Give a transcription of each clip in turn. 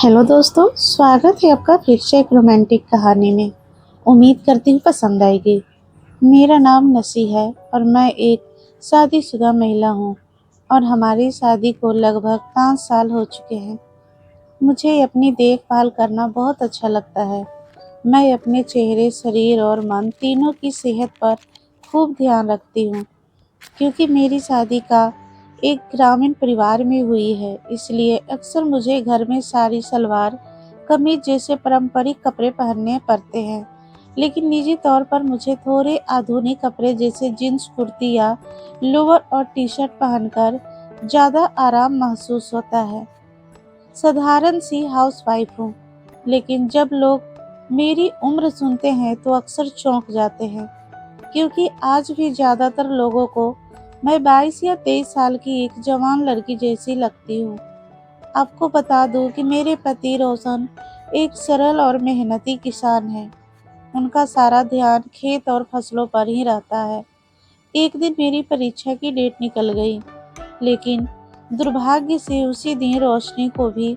Hello दोस्तों, स्वागत है आपका फिर से एक रोमांटिक कहानी में। उम्मीद करती हूँ पसंद आएगी। मेरा नाम नसी है और मैं एक शादीशुदा महिला हूँ और हमारी शादी को लगभग 5 साल हो चुके हैं। मुझे अपनी देखभाल करना बहुत अच्छा लगता है। मैं अपने चेहरे, शरीर और मन तीनों की सेहत पर खूब ध्यान रखती हूँ। क्योंकि मेरी शादी का एक ग्रामीण परिवार में हुई है, इसलिए अक्सर मुझे घर में साड़ी, सलवार, कमीज जैसे पारंपरिक कपड़े पहनने पड़ते हैं। लेकिन निजी तौर पर मुझे थोड़े आधुनिक कपड़े जैसे जींस, कुर्ती या लोअर और टी शर्ट पहनकर ज़्यादा आराम महसूस होता है। साधारण सी हाउसवाइफ हूँ, लेकिन जब लोग मेरी उम्र सुनते हैं तो अक्सर चौंक जाते हैं, क्योंकि आज भी ज़्यादातर लोगों को मैं 22 या 23 साल की एक जवान लड़की जैसी लगती हूँ। आपको बता दूँ कि मेरे पति रोशन एक सरल और मेहनती किसान हैं। उनका सारा ध्यान खेत और फसलों पर ही रहता है। एक दिन मेरी परीक्षा की डेट निकल गई, लेकिन दुर्भाग्य से उसी दिन रोशनी को भी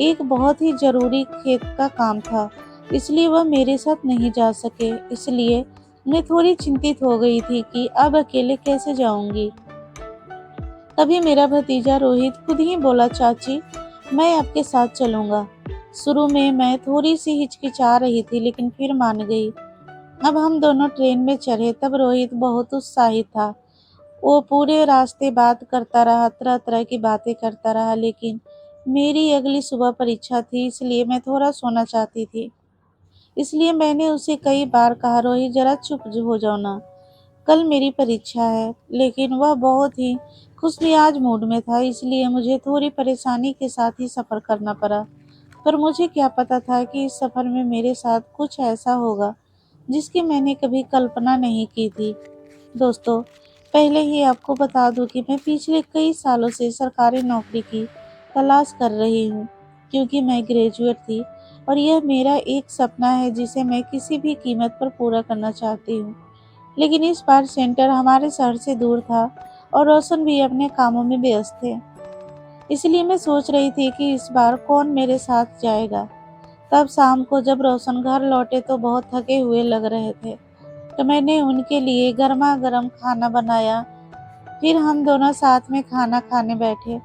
एक बहुत ही ज़रूरी खेत का काम था, इसलिए वह मेरे साथ नहीं जा सके। इसलिए मैं थोड़ी चिंतित हो गई थी कि अब अकेले कैसे जाऊंगी। तभी मेरा भतीजा रोहित खुद ही बोला, चाची मैं आपके साथ चलूंगा। शुरू में मैं थोड़ी सी हिचकिचा रही थी, लेकिन फिर मान गई। अब हम दोनों ट्रेन में चढ़े तब रोहित बहुत उत्साहित था। वो पूरे रास्ते बात करता रहा, तरह तरह की बातें करता रहा। लेकिन मेरी अगली सुबह परीक्षा थी, इसलिए मैं थोड़ा सोना चाहती थी। इसलिए मैंने उसे कई बार कहा, रोहित जरा चुप हो जाओ ना, कल मेरी परीक्षा है। लेकिन वह बहुत ही खुशमिजाज मूड में था, इसलिए मुझे थोड़ी परेशानी के साथ ही सफ़र करना पड़ा। पर मुझे क्या पता था कि इस सफ़र में मेरे साथ कुछ ऐसा होगा जिसकी मैंने कभी कल्पना नहीं की थी। दोस्तों, पहले ही आपको बता दूं कि मैं पिछले कई सालों से सरकारी नौकरी की तलाश कर रही हूं, क्योंकि मैं ग्रेजुएट थी और यह मेरा एक सपना है जिसे मैं किसी भी कीमत पर पूरा करना चाहती हूं। लेकिन इस बार सेंटर हमारे शहर से दूर था और रोशन भी अपने कामों में व्यस्त थे। इसलिए मैं सोच रही थी कि इस बार कौन मेरे साथ जाएगा। तब शाम को जब रोशन घर लौटे तो बहुत थके हुए लग रहे थे, तो मैंने उनके लिए गर्मा गर्म खाना बनाया। फिर हम दोनों साथ में खाना खाने बैठे।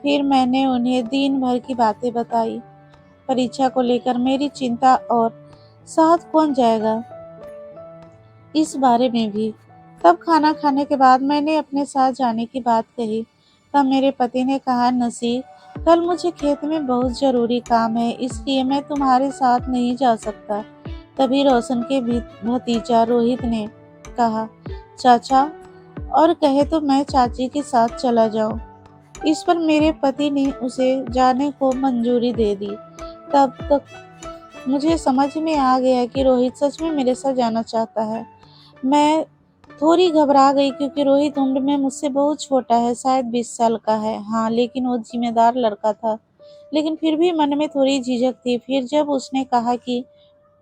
फिर मैंने उन्हें दिन भर की बातें बताई, परीक्षा को लेकर मेरी चिंता और साथ कौन जाएगा इस बारे में भी। तब खाना खाने के बाद मैंने अपने साथ जाने की बात कही। तब मेरे पति ने कहा, नसी कल मुझे खेत में बहुत ज़रूरी काम है, इसलिए मैं तुम्हारे साथ नहीं जा सकता। तभी रोशन के भतीजा रोहित ने कहा, चाचा और कहे तो मैं चाची के साथ चला जाऊं। इस पर मेरे पति ने उसे जाने को मंजूरी दे दी। तब तक मुझे समझ में आ गया कि रोहित सच में मेरे साथ जाना चाहता है। मैं थोड़ी घबरा गई, क्योंकि रोहित उम्र में मुझसे बहुत छोटा है, शायद 20 साल का है। हाँ, लेकिन वो जिम्मेदार लड़का था। लेकिन फिर भी मन में थोड़ी झिझक थी। फिर जब उसने कहा कि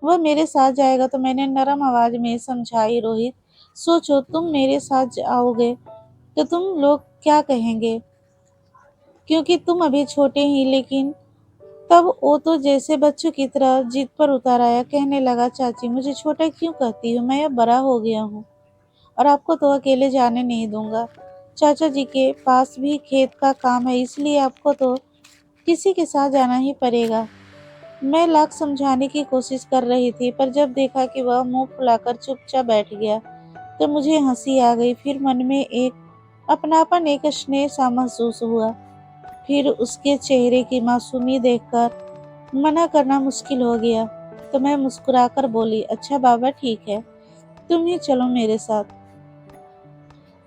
वह मेरे साथ जाएगा तो मैंने नरम आवाज में समझाई, रोहित सोचो, तुम मेरे साथ जाओगे तो तुम लोग क्या कहेंगे, क्योंकि तुम अभी छोटे ही। लेकिन तब वो तो जैसे बच्चों की तरह जिद पर उतर आया, कहने लगा, चाची मुझे छोटा क्यों कहती हो, मैं अब बड़ा हो गया हूँ और आपको तो अकेले जाने नहीं दूंगा। चाचा जी के पास भी खेत का काम है, इसलिए आपको तो किसी के साथ जाना ही पड़ेगा। मैं लाख समझाने की कोशिश कर रही थी, पर जब देखा कि वह मुंह फुलाकर चुपचाप बैठ गया तो मुझे हंसी आ गई। फिर मन में एक अपनापन, एक स्नेह सा महसूस हुआ। फिर उसके चेहरे की मासूमी देखकर मना करना मुश्किल हो गया, तो मैं मुस्कुराकर बोली, अच्छा बाबा ठीक है, तुम ही चलो मेरे साथ।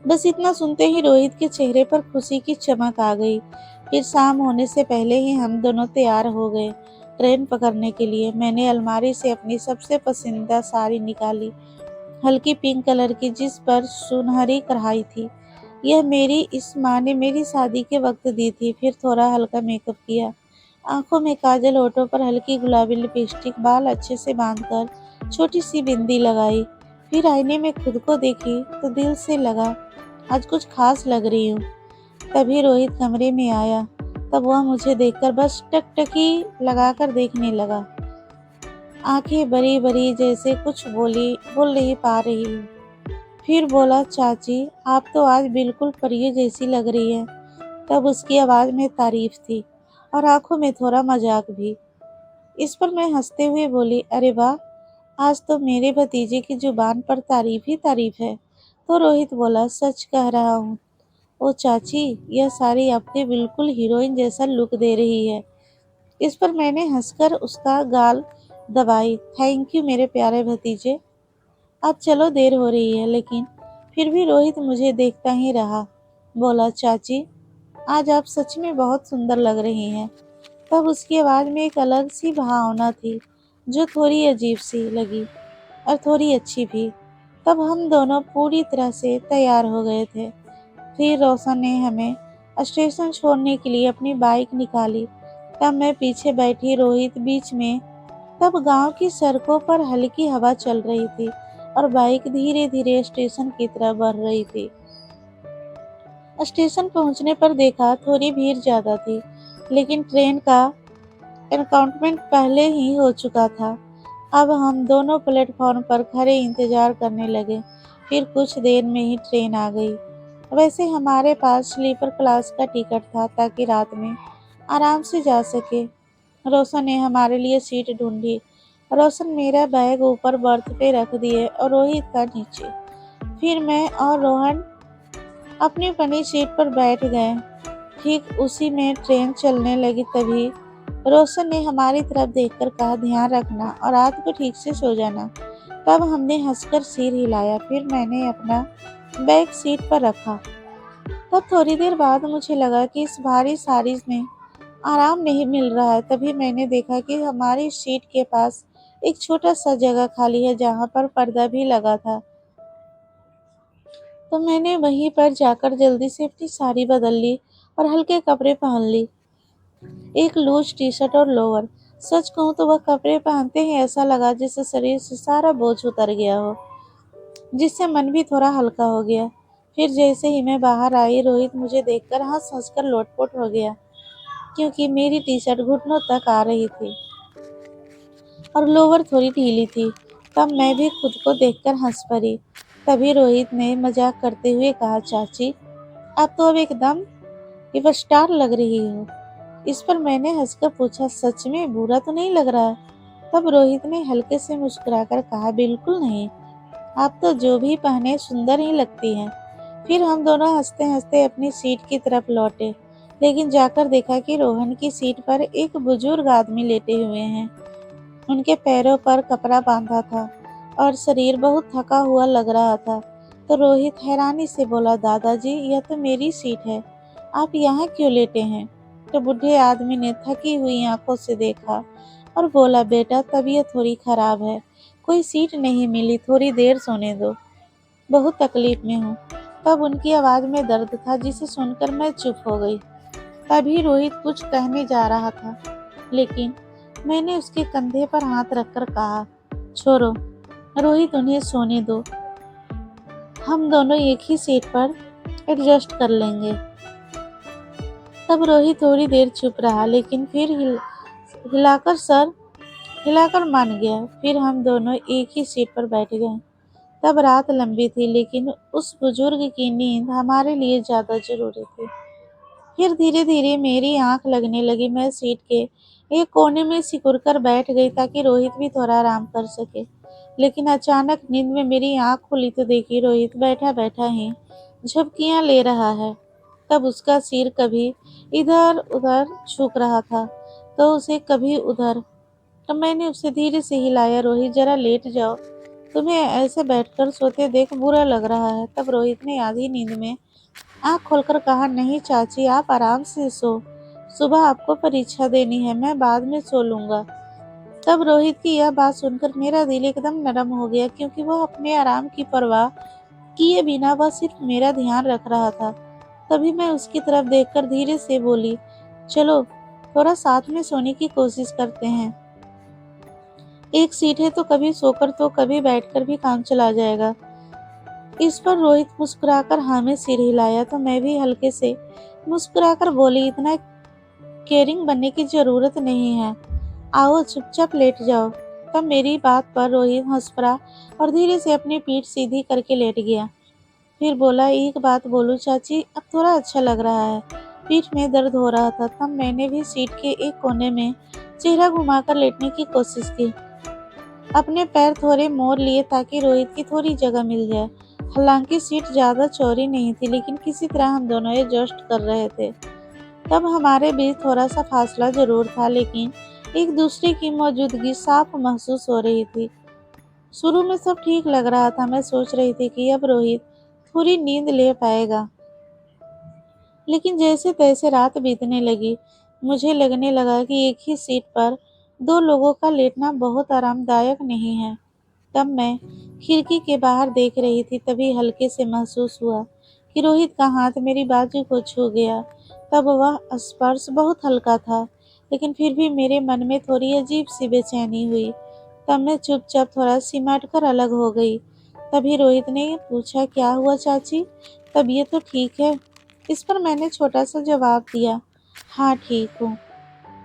बस इतना सुनते ही रोहित के चेहरे पर खुशी की चमक आ गई। फिर शाम होने से पहले ही हम दोनों तैयार हो गए ट्रेन पकड़ने के लिए। मैंने अलमारी से अपनी सबसे पसंदीदा साड़ी निकाली, हल्की पिंक कलर की, जिस पर सुनहरी कढ़ाई थी। यह मेरी इस माँ ने मेरी शादी के वक्त दी थी। फिर थोड़ा हल्का मेकअप किया, आंखों में काजल, होठों पर हल्की गुलाबी लिपस्टिक, बाल अच्छे से बांधकर छोटी सी बिंदी लगाई। फिर आईने में खुद को देखी तो दिल से लगा, आज कुछ खास लग रही हूँ। तभी रोहित कमरे में आया। तब वह मुझे देखकर बस टकटकी लगाकर देखने लगा, आंखें बड़ी बड़ी जैसे कुछ बोल नहीं पा रही हूँ। फिर बोला, चाची आप तो आज बिल्कुल परियों जैसी लग रही है। तब उसकी आवाज़ में तारीफ थी और आंखों में थोड़ा मजाक भी। इस पर मैं हंसते हुए बोली, अरे वाह, आज तो मेरे भतीजे की जुबान पर तारीफ ही तारीफ है। तो रोहित बोला, सच कह रहा हूँ ओ चाची, यह साड़ी आपके बिल्कुल हीरोइन जैसा लुक दे रही है। इस पर मैंने हंसकर उसका गाल दबाई। थैंक यू मेरे प्यारे भतीजे। अब चलो देर हो रही है। लेकिन फिर भी रोहित मुझे देखता ही रहा। बोला, चाची आज आप सच में बहुत सुंदर लग रही हैं। तब उसकी आवाज़ में एक अलग सी भावना थी जो थोड़ी अजीब सी लगी और थोड़ी अच्छी भी। तब हम दोनों पूरी तरह से तैयार हो गए थे। फिर रोशन ने हमें स्टेशन छोड़ने के लिए अपनी बाइक निकाली। तब मैं पीछे बैठी, रोहित बीच में। तब गांव की सड़कों पर हल्की हवा चल रही थी और बाइक धीरे धीरे स्टेशन की तरफ बढ़ रही थी। स्टेशन पहुंचने पर देखा थोड़ी भीड़ ज्यादा थी, लेकिन ट्रेन का एनकाउंटमेंट पहले ही हो चुका था। अब हम दोनों प्लेटफॉर्म पर खड़े इंतजार करने लगे। फिर कुछ देर में ही ट्रेन आ गई। वैसे हमारे पास स्लीपर क्लास का टिकट था ताकि रात में आराम से जा सके। रोशन ने हमारे लिए सीट ढूंढी। रोशन मेरा बैग ऊपर बर्थ पे रख दिए और रोहित का नीचे। फिर मैं और रोहन अपनी बनी सीट पर बैठ गए। ठीक उसी में ट्रेन चलने लगी। तभी रोशन ने हमारी तरफ देखकर कहा, ध्यान रखना और रात को ठीक से सो जाना। तब हमने हंसकर सिर हिलाया। फिर मैंने अपना बैग सीट पर रखा। तब थोड़ी देर बाद मुझे लगा कि इस भारी साड़ी में आराम नहीं मिल रहा है। तभी मैंने देखा कि हमारी सीट के पास एक छोटा सा जगह खाली है जहाँ पर पर्दा भी लगा था। तो मैंने वहीं पर जाकर जल्दी से अपनी साड़ी बदल ली और हल्के कपड़े पहन ली, एक लूज टी शर्ट और लोअर। सच कहूँ तो वह कपड़े पहनते ही ऐसा लगा जैसे शरीर से सारा बोझ उतर गया हो, जिससे मन भी थोड़ा हल्का हो गया। फिर जैसे ही मैं बाहर आई, रोहित मुझे देखकर हंस हंस कर लोटपोट हो गया, क्योंकि मेरी टी शर्ट घुटनों तक आ रही थी और लोअर थोड़ी ढीली थी। तब मैं भी खुद को देखकर हंस पड़ी। तभी रोहित ने मजाक करते हुए कहा, चाची आप तो अब एकदम स्टार लग रही हो। इस पर मैंने हंसकर पूछा, सच में बुरा तो नहीं लग रहा? तब रोहित ने हल्के से मुस्कुराकर कहा, बिल्कुल नहीं, आप तो जो भी पहने सुंदर ही लगती हैं। फिर हम दोनों हंसते हंसते अपनी सीट की तरफ लौटे, लेकिन जाकर देखा कि रोहन की सीट पर एक बुजुर्ग आदमी लेटे हुए हैं। उनके पैरों पर कपड़ा बांधा था और शरीर बहुत थका हुआ लग रहा था। तो रोहित हैरानी से बोला, दादाजी यह तो मेरी सीट है, आप यहाँ क्यों लेटे हैं? तो बूढ़े आदमी ने थकी हुई आंखों से देखा और बोला, बेटा तबीयत थोड़ी खराब है, कोई सीट नहीं मिली, थोड़ी देर सोने दो, बहुत तकलीफ में हूँ। तब उनकी आवाज में दर्द था जिसे सुनकर मैं चुप हो गई। तभी रोहित कुछ कहने जा रहा था, लेकिन मैंने उसके कंधे पर हाथ रखकर कहा, छोड़ो रोहित, उन्हें सोने दो, हम दोनों एक ही सीट पर एडजस्ट कर लेंगे। तब रोहित थोड़ी देर चुप रहा, लेकिन फिर हिलाकर सर हिलाकर मान गया। फिर हम दोनों एक ही सीट पर बैठ गए। तब रात लंबी थी, लेकिन उस बुजुर्ग की नींद हमारे लिए ज्यादा जरूरी थी। फिर धीरे धीरे मेरी आंख लगने लगी। मैं सीट के एक कोने में सिकुड़ कर बैठ गई ताकि रोहित भी थोड़ा आराम कर सके। लेकिन अचानक नींद में मेरी आंख खुली तो देखी रोहित बैठा बैठा ही झपकियां ले रहा है। तब उसका सिर कभी इधर उधर झुक रहा था, तो उसे कभी उधर। तब मैंने उसे धीरे से हिलाया, रोहित जरा लेट जाओ, तुम्हें ऐसे बैठकर सोते देख बुरा लग रहा है। तब रोहित ने आधी नींद में आँख खोलकर कहा, नहीं चाची आप आराम से सो, सुबह आपको परीक्षा देनी है, मैं बाद में सो लूंगा। तब रोहित की यह बात सुनकर मेरा दिल एकदम नरम हो गया, क्योंकि वह अपने आराम की परवाह किए बिना वह सिर्फ मेरा ध्यान रख रहा था। तभी मैं उसकी तरफ देखकर धीरे से बोली, चलो थोड़ा साथ में सोने की कोशिश करते हैं, एक सीट है तो कभी सोकर तो कभी बैठकर भी काम चला जाएगा। इस पर रोहित मुस्कुराकर हाँ में सिर हिलाया, तो मैं भी हल्के से मुस्कुराकर बोली, इतना केयरिंग बनने की ज़रूरत नहीं है। आओ चुपचाप लेट जाओ। तब मेरी बात पर रोहित हंस पड़ा और धीरे से अपनी पीठ सीधी करके लेट गया। फिर बोला, एक बात बोलूं चाची, अब थोड़ा अच्छा लग रहा है। पीठ में दर्द हो रहा था, तब मैंने भी सीट के एक कोने में चेहरा घुमाकर लेटने की कोशिश की। अपने पैर थोड़े मोड़ लिए ताकि रोहित की थोड़ी जगह मिल जाए। हालांकि सीट ज्यादा चौड़ी नहीं थी, लेकिन किसी तरह हम दोनों एडजस्ट कर रहे थे। तब हमारे बीच थोड़ा सा फासला जरूर था, लेकिन एक दूसरे की मौजूदगी साफ महसूस हो रही थी। शुरू में सब ठीक लग रहा था। मैं सोच रही थी कि अब रोहित थोड़ी नींद ले पाएगा, लेकिन जैसे तैसे रात बीतने लगी, मुझे लगने लगा कि एक ही सीट पर दो लोगों का लेटना बहुत आरामदायक नहीं है। तब मैं खिड़की के बाहर देख रही थी, तभी हल्के से महसूस हुआ कि रोहित का हाथ मेरी बाजू को छू गया। तब वह स्पर्श बहुत हल्का था, लेकिन फिर भी मेरे मन में थोड़ी अजीब सी बेचैनी हुई। तब मैं चुपचाप थोड़ा सिमट कर अलग हो गई। तभी रोहित ने पूछा, क्या हुआ चाची, तबीयत तो ठीक है? इस पर मैंने छोटा सा जवाब दिया, हाँ ठीक हूँ।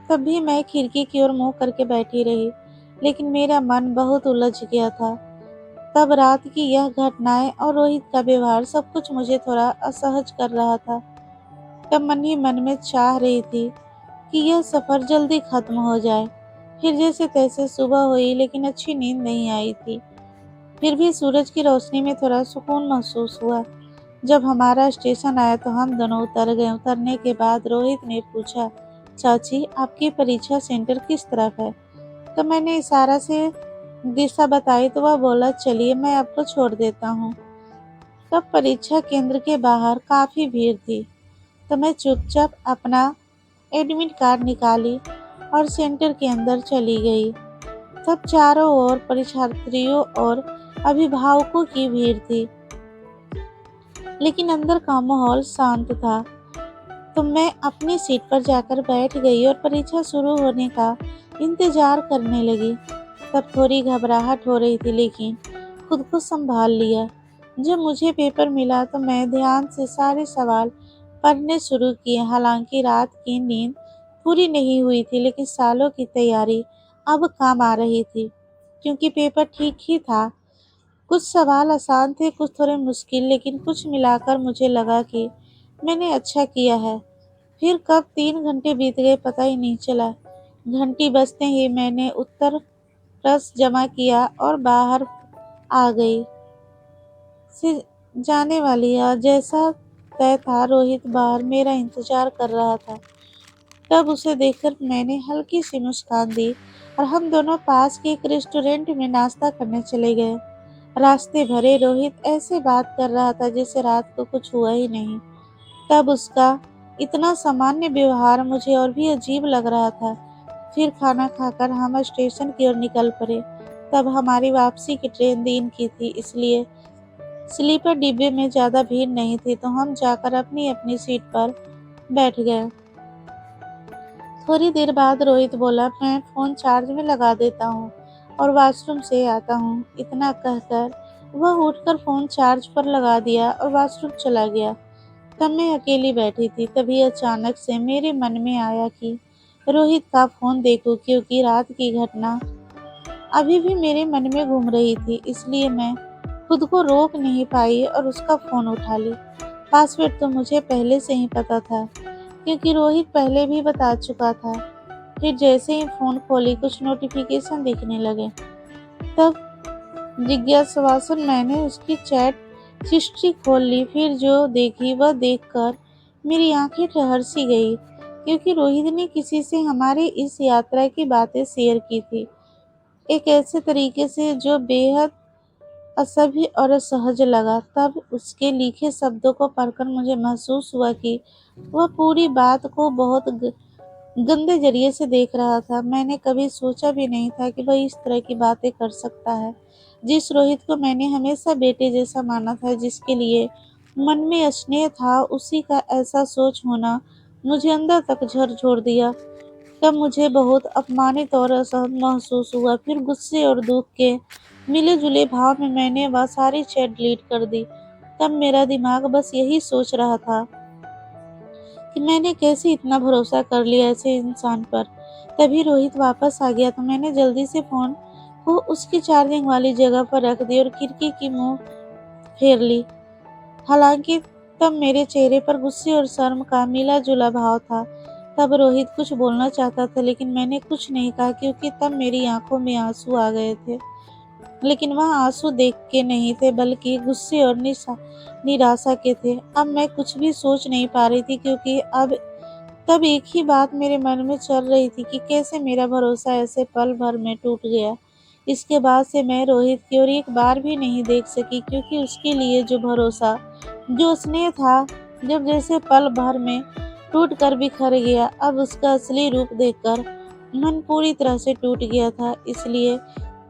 तब भी मैं खिड़की की ओर मुंह करके बैठी रही, लेकिन मेरा मन बहुत उलझ गया था। तब रात की यह घटनाएं और रोहित का व्यवहार सब कुछ मुझे थोड़ा असहज कर रहा था। तब मन ही मन में चाह रही थी कि यह सफर जल्दी खत्म हो जाए। फिर जैसे तैसे सुबह हुई, लेकिन अच्छी नींद नहीं आई थी। फिर भी सूरज की रोशनी में थोड़ा सुकून महसूस हुआ। जब हमारा स्टेशन आया तो हम दोनों उतर गए। उतरने के बाद रोहित ने पूछा, चाची आपकी परीक्षा सेंटर किस तरफ है? तो मैंने इशारा से दिशा बताई तो वह बोला, चलिए मैं आपको छोड़ देता हूँ। तब परीक्षा केंद्र के बाहर काफी भीड़ थी, तो मैं चुपचाप अपना एडमिट कार्ड निकाली और सेंटर के अंदर चली गई। तब चारों ओर परीक्षार्थियों और अभिभावकों की भीड़ थी, लेकिन अंदर का माहौल शांत था। तो मैं अपनी सीट पर जाकर बैठ गई और परीक्षा शुरू होने का इंतजार करने लगी। तब थोड़ी घबराहट हो रही थी, लेकिन खुद को संभाल लिया। जब मुझे पेपर मिला तो मैं ध्यान से सारे सवाल पढ़ने शुरू किए। हालांकि रात की नींद पूरी नहीं हुई थी, लेकिन सालों की तैयारी अब काम आ रही थी, क्योंकि पेपर ठीक ही था। कुछ सवाल आसान थे, कुछ थोड़े मुश्किल, लेकिन कुछ मिलाकर मुझे लगा कि मैंने अच्छा किया है। फिर कब 3 घंटे बीत गए पता ही नहीं चला। घंटी बजते ही मैंने उत्तर प्रश्न जमा किया और बाहर आ गई से जाने वाली है। जैसा तय था, रोहित बाहर मेरा इंतजार कर रहा था। तब उसे देखकर मैंने हल्की सी मुस्कान दी और हम दोनों पास के एक रेस्टोरेंट में नाश्ता करने चले गए। रास्ते भरे रोहित ऐसे बात कर रहा था जैसे रात को कुछ हुआ ही नहीं। तब उसका इतना सामान्य व्यवहार मुझे और भी अजीब लग रहा था। फिर खाना खाकर हम स्टेशन की ओर निकल पड़े। तब हमारी वापसी की ट्रेन दिन की थी, इसलिए स्लीपर डिब्बे में ज्यादा भीड़ नहीं थी, तो हम जाकर अपनी अपनी सीट पर बैठ गए। थोड़ी देर बाद रोहित बोला, मैं फोन चार्ज में लगा देता हूँ और वॉशरूम से आता हूँ। इतना कहकर वह उठकर फोन चार्ज पर लगा दिया और वॉशरूम चला गया। तब मैं अकेली बैठी थी, तभी अचानक से मेरे मन में आया कि रोहित का फोन देखूं, क्योंकि रात की घटना अभी भी मेरे मन में घूम रही थी। इसलिए मैं खुद को रोक नहीं पाई और उसका फोन उठा ली। पासवर्ड तो मुझे पहले से ही पता था, क्योंकि रोहित पहले भी बता चुका था। फिर जैसे ही फोन खोली, कुछ नोटिफिकेशन दिखने लगे। तब जिज्ञासावश मैंने उसकी चैट हिस्ट्री खोल ली। फिर जो देखी वह देखकर मेरी आंखें ठहर सी गई, क्योंकि रोहित ने किसी से हमारी इस यात्रा की बातें शेयर की थी, एक ऐसे तरीके से जो बेहद असभ्य और असहज लगा। तब उसके लिखे शब्दों को पढ़कर मुझे महसूस हुआ कि वह पूरी बात को बहुत गंदे जरिए से देख रहा था। मैंने कभी सोचा भी नहीं था कि वह इस तरह की बातें कर सकता है। जिस रोहित को मैंने हमेशा बेटे जैसा माना था, जिसके लिए मन में स्नेह था, उसी का ऐसा सोच होना मुझे अंदर तक झकझोर दिया। तब मुझे बहुत अपमानित और असहज महसूस हुआ। फिर गुस्से और दुख के मिले जुले भाव में मैंने वह सारी चैट डिलीट कर दी। तब मेरा दिमाग बस यही सोच रहा था, कि मैंने कैसे इतना भरोसा कर लिया ऐसे इंसान पर। तभी रोहित वापस आ गया तो मैंने जल्दी से फ़ोन को उसकी चार्जिंग वाली जगह पर रख दी और खिड़की की मुँह फेर ली। हालांकि तब मेरे चेहरे पर गुस्से और शर्म का मिला-जुला भाव था। तब रोहित कुछ बोलना चाहता था लेकिन मैंने कुछ नहीं कहा क्योंकि तब मेरी आंखों में आंसू आ गए थे। लेकिन वह आंसू देख के नहीं थे बल्कि गुस्से और निराशा के थे। अब मैं कुछ भी सोच नहीं पा रही थी क्योंकि अब तब एक ही बात मेरे मन में चल रही थी कि कैसे मेरा भरोसा ऐसे पल भर में टूट गया। इसके बाद से मैं रोहित की ओर एक बार भी नहीं देख सकी क्योंकि उसके लिए जो भरोसा, जो स्नेह था, जब जैसे पल भर में टूट कर बिखर गया। अब उसका असली रूप देखकर मन पूरी तरह से टूट गया था। इसलिए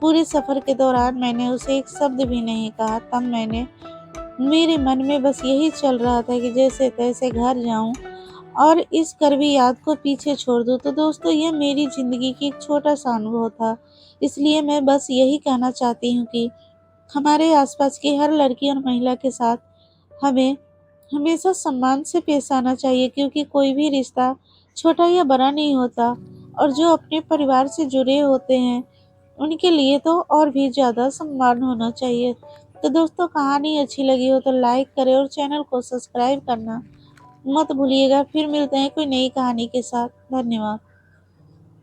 पूरे सफर के दौरान मैंने उसे एक शब्द भी नहीं कहा। तब मेरे मन में बस यही चल रहा था कि जैसे तैसे घर जाऊं और इस कड़वी याद को पीछे छोड़ दूं। तो दोस्तों, ये मेरी ज़िंदगी की एक छोटा-सा अनुभव था। इसलिए मैं बस यही कहना चाहती हूँ कि हमारे आसपास की हर लड़की और महिला के साथ हमें हमेशा सम्मान से पेश आना चाहिए क्योंकि कोई भी रिश्ता छोटा या बड़ा नहीं होता और जो अपने परिवार से जुड़े होते हैं, उनके लिए तो और भी ज़्यादा सम्मान होना चाहिए। तो दोस्तों, कहानी अच्छी लगी हो तो लाइक करें और चैनल को सब्सक्राइब करना मत भूलिएगा। फिर मिलते हैं कोई नई कहानी के साथ। धन्यवाद।